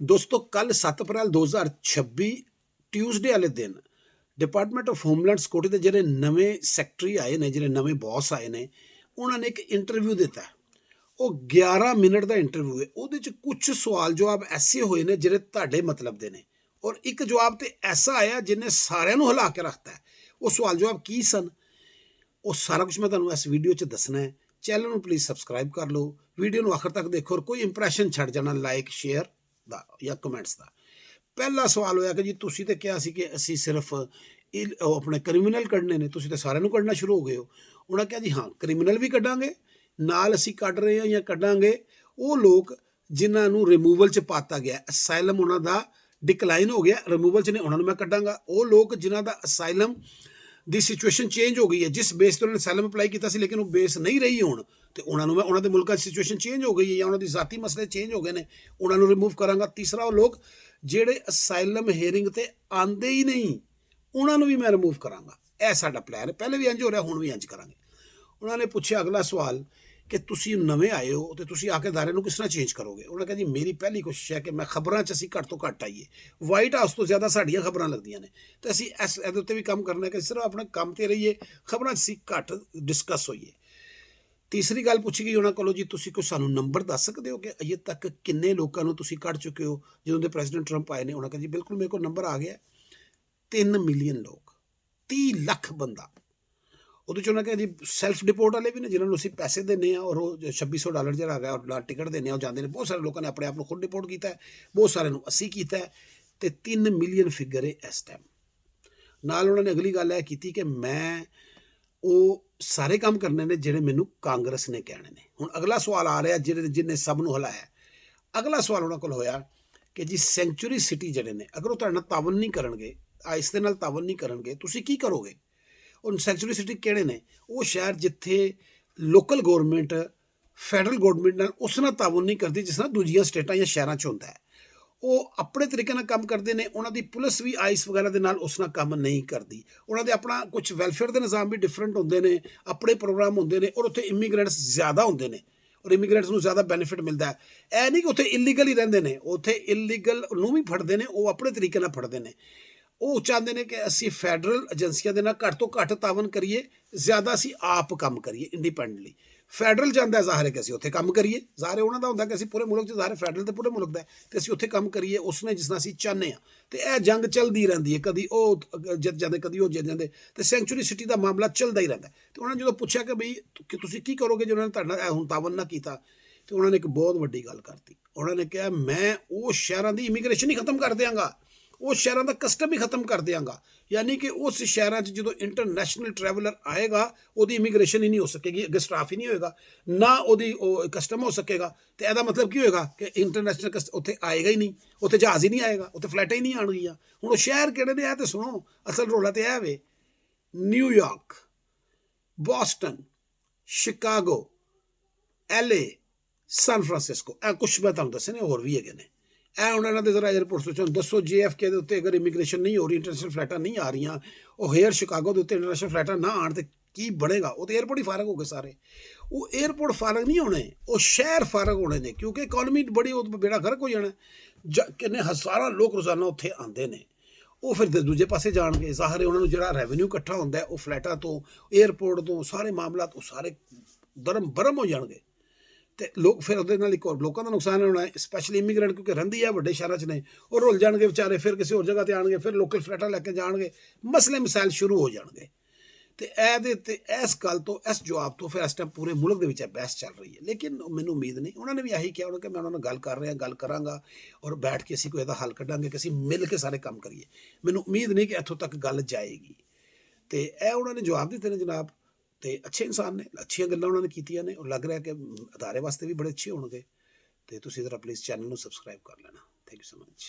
दोस्तों कल 7 अप्रैल 2026 ट्यूसडे वाले दिन डिपार्टमेंट ऑफ होमलैंड सिक्योरिटी के ਜਿਹੜੇ ਨਵੇਂ ਸੈਕਟਰੀ ਆਏ ਨੇ ਜਿਹੜੇ ਨਵੇਂ ਬੌਸ ਆਏ ਨੇ ਉਹਨਾਂ ਨੇ ਇੱਕ ਇੰਟਰਵਿਊ ਦਿੱਤਾ ਉਹ 11 ਮਿੰਟ ਦਾ ਇੰਟਰਵਿਊ ਹੈ ਉਹਦੇ ਚ ਕੁਝ ਸਵਾਲ ਜਵਾਬ ਐਸੇ ਹੋਏ ਨੇ ਜਿਹੜੇ ਤੁਹਾਡੇ ਮਤਲਬ ਦੇ ਨੇ ਔਰ ਇੱਕ ਜਵਾਬ ਤੇ ਐਸਾ ਆਇਆ ਜਿਹਨੇ ਸਾਰਿਆਂ ਨੂੰ ਹਿਲਾ ਕੇ ਰੱਖਤਾ ਉਹ ਸਵਾਲ ਜਵਾਬ ਕੀ ਸਨ ਉਹ ਸਾਰਾ ਕੁਝ ਮੈਂ ਤੁਹਾਨੂੰ ਇਸ ਵੀਡੀਓ 'ਚ ਦੱਸਣਾ ਹੈ ਚੈਨਲ ਨੂੰ ਪਲੀਜ਼ ਸਬਸਕ੍ਰਾਈਬ ਕਰ ਲਓ ਵੀਡੀਓ ਨੂੰ ਆਖਰ ਤੱਕ ਦੇਖੋ ਔਰ ਕੋਈ ਇੰਪ੍ਰੈਸ਼ਨ ਛੱਡ ਜਾਣਾ ਲਾਈਕ ਸ਼ੇਅਰ ਦਾ ਜਾਂ ਕਮੈਂਟਸ ਦਾ ਪਹਿਲਾ ਸਵਾਲ ਹੋਇਆ ਕਿ ਜੀ ਤੁਸੀਂ ਤੇ ਕਿਹਾ ਸੀ ਕਿ ਅਸੀਂ ਸਿਰਫ ਆਪਣੇ ਕ੍ਰਿਮੀਨਲ ਕੱਢਣੇ ਨੇ ਤੁਸੀਂ ਤਾਂ ਸਾਰਿਆਂ ਨੂੰ ਕੱਢਣਾ ਸ਼ੁਰੂ ਹੋ ਗਏ ਹੋ ਉਹਨਾਂ ਕਿਹਾ ਜੀ ਹਾਂ ਕ੍ਰਿਮੀਨਲ ਵੀ ਕੱਢਾਂਗੇ ਨਾਲ ਅਸੀਂ ਕੱਢ ਰਹੇ ਹਾਂ ਜਾਂ ਕੱਢਾਂਗੇ ਉਹ ਲੋਕ ਜਿਨ੍ਹਾਂ ਨੂੰ ਰਿਮੂਵਲ 'ਚ ਪਾਤਾ ਗਿਆ ਅਸਾਈਲਮ ਉਹਨਾਂ ਦਾ ਡਿਕਲਾਈਨ ਹੋ ਗਿਆ ਰਿਮੂਵਲ 'ਚ ਨੇ ਉਹਨਾਂ ਨੂੰ ਮੈਂ ਕੱਢਾਂਗਾ ਉਹ ਲੋਕ ਜਿਨ੍ਹਾਂ ਦਾ ਅਸਾਈਲਮ ਦੀ ਸਿਚੁਏਸ਼ਨ ਚੇਂਜ ਹੋ ਗਈ ਹੈ ਜਿਸ ਬੇਸ ਤੇ ਉਹਨਾਂ ਨੇ ਅਸਾਈਲਮ ਅਪਲਾਈ ਕੀਤਾ ਸੀ ਲੇਕਿਨ ਉਹ ਬੇਸ ਨਹੀਂ ਰਹੀ ਹੁਣ ਤੇ ਉਹਨਾਂ ਨੂੰ ਮੈਂ ਉਹਨਾਂ ਦੇ ਮੁਲਕਾਂ 'ਚ ਸਿਚੁਏਸ਼ਨ ਚੇਂਜ ਹੋ ਗਈ ਹੈ ਜਾਂ ਉਹਨਾਂ ਦੀ ਜ਼ਾਤੀ ਮਸਲੇ ਚੇਂਜ ਹੋ ਗਏ ਨੇ ਉਹਨਾਂ ਨੂੰ ਰਿਮੂਵ ਕਰਾਂਗਾ ਤੀਸਰਾ ਉਹ ਲੋਕ ਜਿਹੜੇ ਅਸਾਈਲਮ ਹੀਅਰਿੰਗ ਤੇ ਆਂਦੇ ਹੀ ਨਹੀਂ ਉਹਨਾਂ ਨੂੰ ਵੀ ਮੈਂ ਰਿਮੂਵ ਕਰਾਂਗਾ ਇਹ ਸਾਡਾ ਪਲਾਨ ਹੈ ਪਹਿਲੇ ਵੀ ਇੰਜ ਹੋ ਰਿਹਾ ਹੁਣ ਵੀ ਇੰਜ ਕਰਾਂਗੇ ਉਹਨਾਂ ਨੇ ਪੁੱਛਿਆ ਅਗਲਾ ਸਵਾਲ ਕਿ ਤੁਸੀਂ ਨਵੇਂ ਆਏ ਹੋ ਤੇ ਤੁਸੀਂ ਆ ਕੇ ਅਦਾਰੇ ਨੂੰ ਕਿਸ ਤਰ੍ਹਾਂ ਚੇਂਜ ਕਰੋਗੇ ਉਹਨਾਂ ਕਿਹਾ ਜੀ ਮੇਰੀ ਪਹਿਲੀ ਕੋਸ਼ਿਸ਼ ਹੈ ਕਿ ਮੈਂ ਖਬਰਾਂ 'ਚ ਅਸੀਂ ਘੱਟ ਤੋਂ ਘੱਟ ਆਈਏ ਵਾਈਟ ਹਾਊਸ ਤੋਂ ਜ਼ਿਆਦਾ ਸਾਡੀਆਂ ਖਬਰਾਂ ਲੱਗਦੀਆਂ ਨੇ ਤੇ ਅਸੀਂ ਇਹਦੇ ਉੱਤੇ ਵੀ ਕੰਮ ਕਰਨਾ ਹੈ ਕਿ ਸਿਰਫ ਆਪਣੇ ਕੰਮ ਤੇ ਰਹੀਏ ਖਬਰਾਂ 'ਚ ਅਸੀਂ ਘੱਟ ਡਿਸਕਸ ਹੋਈਏ ਤੀਸਰੀ ਗੱਲ ਪੁੱਛੀ ਗਈ ਉਹਨਾਂ ਕੋਲੋਂ ਜੀ ਤੁਸੀਂ ਕੋਈ ਸਾਨੂੰ ਨੰਬਰ ਦੱਸ ਸਕਦੇ ਹੋ ਕਿ ਅਜੇ ਤੱਕ ਕਿੰਨੇ ਲੋਕਾਂ ਨੂੰ ਤੁਸੀਂ ਕੱਢ ਚੁੱਕੇ ਹੋ ਜਦੋਂ ਦੇ ਪ੍ਰੈਜ਼ੀਡੈਂਟ ਟਰੰਪ ਆਏ ਨੇ ਉਹਨਾਂ ਕਹਿੰਦੇ ਜੀ ਬਿਲਕੁਲ ਮੇਰੇ ਕੋਲ ਨੰਬਰ ਆ ਗਿਆ 3 ਮਿਲੀਅਨ ਲੋਕ 30 ਲੱਖ ਬੰਦਾ ਉਹਦੇ 'ਚ ਉਹਨਾਂ ਕਹਿੰਦੇ ਜੀ ਸੈਲਫ ਡਿਪੋਰਟ ਵਾਲੇ ਵੀ ਨੇ ਜਿਨ੍ਹਾਂ ਨੂੰ ਅਸੀਂ ਪੈਸੇ ਦਿੰਦੇ ਹਾਂ ਔਰ ਉਹ $2600 ਜਿਹੜਾ ਹੈਗਾ ਔਰ ਟਿਕਟ ਦਿੰਦੇ ਹਾਂ ਉਹ ਜਾਂਦੇ ਨੇ ਬਹੁਤ ਸਾਰੇ ਲੋਕਾਂ ਨੇ ਆਪਣੇ ਆਪ ਨੂੰ ਖੁਦ ਡਿਪੋਰਟ ਕੀਤਾ ਹੈ ਬਹੁਤ ਸਾਰਿਆਂ ਨੂੰ ਅਸੀਂ ਕੀਤਾ ਤੇ 3 ਮਿਲੀਅਨ ਫਿਗਰ ਹੈ ਇਸ ਟਾਈਮ ਨਾਲ ਉਹਨਾਂ ਨੇ ਅਗਲੀ ਗੱਲ ਇਹ ਕੀਤੀ ਕਿ ਮੈਂ ਉਹ ਸਾਰੇ ਕੰਮ ਕਰਨੇ ਨੇ ਜਿਹੜੇ ਮੈਨੂੰ ਕਾਂਗਰਸ ਨੇ ਕਹਿਣੇ ਨੇ ਹੁਣ ਅਗਲਾ ਸਵਾਲ ਆ ਰਿਹਾ ਜਿਹਨੇ ਸਭ ਨੂੰ ਹਿਲਾਇਆ ਅਗਲਾ ਸਵਾਲ ਉਹਨਾਂ ਕੋਲ ਹੋਇਆ ਕਿ ਜੀ ਸੈਂਚੁਰੀ ਸਿਟੀ ਜਿਹੜੇ ਨੇ ਅਗਰ ਉਹ ਤੁਹਾਡੇ ਨਾਲ ਤਾਵਨ ਨਹੀਂ ਕਰਨਗੇ ਇਸ ਦੇ ਨਾਲ ਤਾਵਨ ਨਹੀਂ ਕਰਨਗੇ ਤੁਸੀਂ ਕੀ ਕਰੋਗੇ ਉਹ ਸੈਂਚੁਰੀ ਸਿਟੀ ਕਿਹੜੇ ਨੇ ਉਹ ਸ਼ਹਿਰ ਜਿੱਥੇ ਲੋਕਲ ਗੌਰਮੈਂਟ ਫੈਡਰਲ ਗੌਰਮੈਂਟ ਨਾਲ ਉਸ ਨਾਲ ਤਾਵਨ ਨਹੀਂ ਕਰਦੀ ਜਿਸ ਨਾਲ ਦੂਜੀਆਂ ਸਟੇਟਾਂ ਜਾਂ ਸ਼ਹਿਰਾਂ 'ਚ ਹੁੰਦਾ ਹੈ ਉਹ ਆਪਣੇ ਤਰੀਕੇ ਨਾਲ ਕੰਮ ਕਰਦੇ ਨੇ ਉਹਨਾਂ ਦੀ ਪੁਲਿਸ ਵੀ ਆਈਸ ਵਗੈਰਾ ਦੇ ਨਾਲ ਉਸ ਨਾਲ ਕੰਮ ਨਹੀਂ ਕਰਦੀ ਉਹਨਾਂ ਦੇ ਆਪਣਾ ਕੁਝ ਵੈਲਫੇਅਰ ਦੇ ਨਿਜ਼ਾਮ ਵੀ ਡਿਫਰੈਂਟ ਹੁੰਦੇ ਨੇ ਆਪਣੇ ਪ੍ਰੋਗਰਾਮ ਹੁੰਦੇ ਨੇ ਔਰ ਉੱਥੇ ਇਮੀਗ੍ਰੈਂਟਸ ਜ਼ਿਆਦਾ ਹੁੰਦੇ ਨੇ ਔਰ ਇਮੀਗ੍ਰੈਂਟਸ ਨੂੰ ਜ਼ਿਆਦਾ ਬੈਨੀਫਿਟ ਮਿਲਦਾ ਹੈ ਇਹ ਨਹੀਂ ਕਿ ਉੱਥੇ ਇਲੀਗਲ ਹੀ ਰਹਿੰਦੇ ਨੇ ਉੱਥੇ ਇਲੀਗਲ ਨੂੰ ਵੀ ਫੜਦੇ ਨੇ ਉਹ ਆਪਣੇ ਤਰੀਕੇ ਨਾਲ ਫੜਦੇ ਨੇ ਉਹ ਚਾਹੁੰਦੇ ਨੇ ਕਿ ਅਸੀਂ ਫੈਡਰਲ ਏਜੰਸੀਆਂ ਦੇ ਨਾਲ ਘੱਟ ਤੋਂ ਘੱਟ ਤਾਵਨ ਕਰੀਏ ਜ਼ਿਆਦਾ ਅਸੀਂ ਆਪ ਕੰਮ ਕਰੀਏ ਇੰਡੀਪੈਂਡੈਂਟਲੀ ਫੈਡਰਲ ਚਾਹੁੰਦਾ ਜ਼ਾਹਰ ਹੈ ਕਿ ਅਸੀਂ ਉੱਥੇ ਕੰਮ ਕਰੀਏ ਜ਼ਾਹਰ ਉਹਨਾਂ ਦਾ ਹੁੰਦਾ ਕਿ ਅਸੀਂ ਪੂਰੇ ਮੁਲਕ 'ਚ ਜ਼ਾਹਰ ਫੈਡਰਲ ਤੇ ਪੂਰੇ ਮੁਲਕ ਦਾ ਤੇ ਅਸੀਂ ਉੱਥੇ ਕੰਮ ਕਰੀਏ ਉਸਨੇ ਜਿਸ ਨਾਲ ਅਸੀਂ ਚਾਹੁੰਦੇ ਹਾਂ ਤੇ ਇਹ ਜੰਗ ਚੱਲਦੀ ਰਹਿੰਦੀ ਹੈ ਕਦੀ ਉਹ ਜਿੱਤ ਜਾਂਦੇ ਕਦੀ ਉਹ ਜਿੱਤ ਜਾਂਦੇ ਤੇ ਸੈਂਚੁਰੀ ਸਿਟੀ ਦਾ ਮਾਮਲਾ ਚੱਲਦਾ ਹੀ ਰਹਿੰਦਾ ਤੇ ਉਹਨਾਂ ਨੇ ਜਦੋਂ ਪੁੱਛਿਆ ਕਿ ਬਈ ਕਿ ਤੁਸੀਂ ਕੀ ਕਰੋਗੇ ਜੇ ਉਹਨਾਂ ਨੇ ਤੁਹਾਡਾ ਹੁਣ ਤਾਵਨ ਨਾ ਕੀਤਾ ਤੇ ਉਹਨਾਂ ਨੇ ਇੱਕ ਬਹੁਤ ਵੱਡੀ ਗੱਲ ਕਰਤੀ ਉਹਨਾਂ ਨੇ ਕਿਹਾ ਮੈਂ ਉਹ ਸ਼ਹਿਰਾਂ ਦੀ ਇਮੀਗ੍ਰੇਸ਼ਨ ਹੀ ਖਤਮ ਕਰ ਦਿਆਂਗਾ ਉਹ ਸ਼ਹਿਰਾਂ ਦਾ ਕਸਟਮ ਹੀ ਖਤਮ ਕਰ ਦਿਆਂਗਾ ਯਾਨੀ ਕਿ ਉਸ ਸ਼ਹਿਰਾਂ 'ਚ ਜਦੋਂ ਇੰਟਰਨੈਸ਼ਨਲ ਟਰੈਵਲਰ ਆਏਗਾ ਉਹਦੀ ਇਮੀਗ੍ਰੇਸ਼ਨ ਹੀ ਨਹੀਂ ਹੋ ਸਕੇਗੀ ਅੱਗੇ ਸਟਾਫ ਹੀ ਨਹੀਂ ਹੋਏਗਾ ਨਾ ਉਹਦੀ ਉਹ ਕਸਟਮ ਹੋ ਸਕੇਗਾ ਤੇ ਇਹਦਾ ਮਤਲਬ ਕੀ ਹੋਏਗਾ ਕਿ ਇੰਟਰਨੈਸ਼ਨਲ ਉੱਥੇ ਆਏਗਾ ਹੀ ਨਹੀਂ ਉੱਥੇ ਜਹਾਜ਼ ਹੀ ਨਹੀਂ ਆਏਗਾ ਉੱਥੇ ਫਲਾਈਟਾਂ ਹੀ ਨਹੀਂ ਆਉਣਗੀਆਂ ਹੁਣ ਉਹ ਸ਼ਹਿਰ ਕਿਹੜੇ ਨੇ ਇਹ ਤੇ ਸੁਣੋ ਅਸਲ ਰੌਲਾ ਤੇ ਇਹ ਵੇ New York Boston Chicago LA San Francisco ਇਹ ਕੁਛ ਮੈਂ ਤੁਹਾਨੂੰ ਦੱਸੇ ਨੇ ਹੋਰ ਵੀ ਹੈਗੇ ਨੇ ਇਹ ਉਹਨਾਂ ਦੇ ਜ਼ਰਾ ਏਅਰਪੋਰਟ ਤੋਂ ਦੱਸੋ JFK ਦੇ ਉੱਤੇ ਅਗਰ ਇਮੀਗ੍ਰੇਸ਼ਨ ਨਹੀਂ ਹੋ ਰਹੀ ਇੰਟਰਨੈਸ਼ਨਲ ਫਲਾਈਟਾਂ ਨਹੀਂ ਆ ਰਹੀਆਂ ਉਹ ਹੇਅਰ ਸ਼ਿਕਾਗੋ ਦੇ ਉੱਤੇ ਇੰਟਰਨੈਸ਼ਨਲ ਫਲਾਈਟਾਂ ਨਾ ਆਉਣ ਤੇ ਕੀ ਬਣੇਗਾ ਉਹ ਤੇ ਏਅਰਪੋਰਟ ਹੀ ਫਾਰਗ ਹੋ ਗਏ ਸਾਰੇ ਉਹ ਏਅਰਪੋਰਟ ਫਾਰਗ ਨਹੀਂ ਹੋਣੇ ਉਹ ਸ਼ਹਿਰ ਫਾਰਗ ਹੋਣੇ ਨੇ ਕਿਉਂਕਿ ਇਕਨੋਮੀ ਬੜੀ ਉਹ ਬੇੜਾ ਗਰਕ ਹੋ ਜਾਣਾ ਕਿੰਨੇ ਹਜ਼ਾਰਾਂ ਲੋਕ ਰੋਜ਼ਾਨਾ ਉੱਥੇ ਆਉਂਦੇ ਨੇ ਉਹ ਫਿਰ ਦੂਜੇ ਪਾਸੇ ਜਾਣਗੇ ਜ਼ਾਹਰ ਹੈ ਉਹਨਾਂ ਨੂੰ ਜਿਹੜਾ ਰੈਵਨਿਊ ਇਕੱਠਾ ਹੁੰਦਾ ਉਹ ਫਲਾਈਟਾਂ ਤੋਂ ਏਅਰਪੋਰਟ ਤੋਂ ਸਾਰੇ ਮਾਮਲਾ ਤੋਂ ਸਾਰੇ ਬਰਮ ਹੋ ਜਾਣਗੇ ਤੇ ਲੋਕ ਫਿਰ ਉਹਦੇ ਨਾਲ ਇੱਕ ਹੋਰ ਲੋਕਾਂ ਦਾ ਨੁਕਸਾਨ ਹੋਣਾ ਹੈ ਸਪੈਸ਼ਲੀ ਇਮੀਗ੍ਰੈਂਟ ਕਿਉਂਕਿ ਰਹਿੰਦੀ ਹੈ ਵੱਡੇ ਸ਼ਹਿਰਾਂ 'ਚ ਨੇ ਉਹ ਰੁੱਲ ਜਾਣਗੇ ਵਿਚਾਰੇ ਫਿਰ ਕਿਸੇ ਹੋਰ ਜਗ੍ਹਾ 'ਤੇ ਆਉਣਗੇ ਫਿਰ ਲੋਕਲ ਫਲੈਟਾਂ ਲੈ ਕੇ ਜਾਣਗੇ ਮਸਲੇ ਮਸਾਇਲ ਸ਼ੁਰੂ ਹੋ ਜਾਣਗੇ ਤੇ ਇਹਦੇ ਤੇ ਇਸ ਗੱਲ ਤੋਂ ਇਸ ਜਵਾਬ ਤੋਂ ਫਿਰ ਇਸ ਟਾਈਮ ਪੂਰੇ ਮੁਲਕ ਦੇ ਵਿੱਚ ਬਹਿਸ ਚੱਲ ਰਹੀ ਹੈ ਲੇਕਿਨ ਮੈਨੂੰ ਉਮੀਦ ਨਹੀਂ ਉਹਨਾਂ ਨੇ ਵੀ ਇਹੀ ਕਿਹਾ ਉਹਨਾਂ ਕਿ ਮੈਂ ਉਹਨਾਂ ਨਾਲ ਗੱਲ ਕਰ ਰਿਹਾ ਗੱਲ ਕਰਾਂਗਾ ਔਰ ਬੈਠ ਕੇ ਅਸੀਂ ਕੋਈ ਇਹਦਾ ਹੱਲ ਕੱਢਾਂਗੇ ਕਿ ਅਸੀਂ ਮਿਲ ਕੇ ਸਾਰੇ ਕੰਮ ਕਰੀਏ ਮੈਨੂੰ ਉਮੀਦ ਨਹੀਂ ਕਿ ਇੱਥੋਂ ਤੱਕ ਗੱਲ ਜਾਏਗੀ ਤੇ ਇਹ ਉਹਨਾਂ ਨੇ ਜਵਾਬ ਦਿੱਤੇ ਨੇ ਜਨਾਬ ਤੇ ਅੱਛੇ ਇਨਸਾਨ ਨੇ ਅੱਛੀਆਂ ਗੱਲਾਂ ਉਹਨਾਂ ਨੇ ਕੀਤੀਆਂ ਨੇ ਔਰ ਲੱਗ ਰਿਹਾ ਕਿ ਅਦਾਰੇ ਵਾਸਤੇ ਵੀ ਬੜੇ ਅੱਛੇ ਹੋਣਗੇ ਤੇ ਤੁਸੀਂ ਜ਼ਰਾ ਪਲੀਜ਼ ਚੈਨਲ ਨੂੰ ਸਬਸਕ੍ਰਾਈਬ ਕਰ ਲੈਣਾ ਥੈਂਕ ਯੂ ਸੋ ਮਚ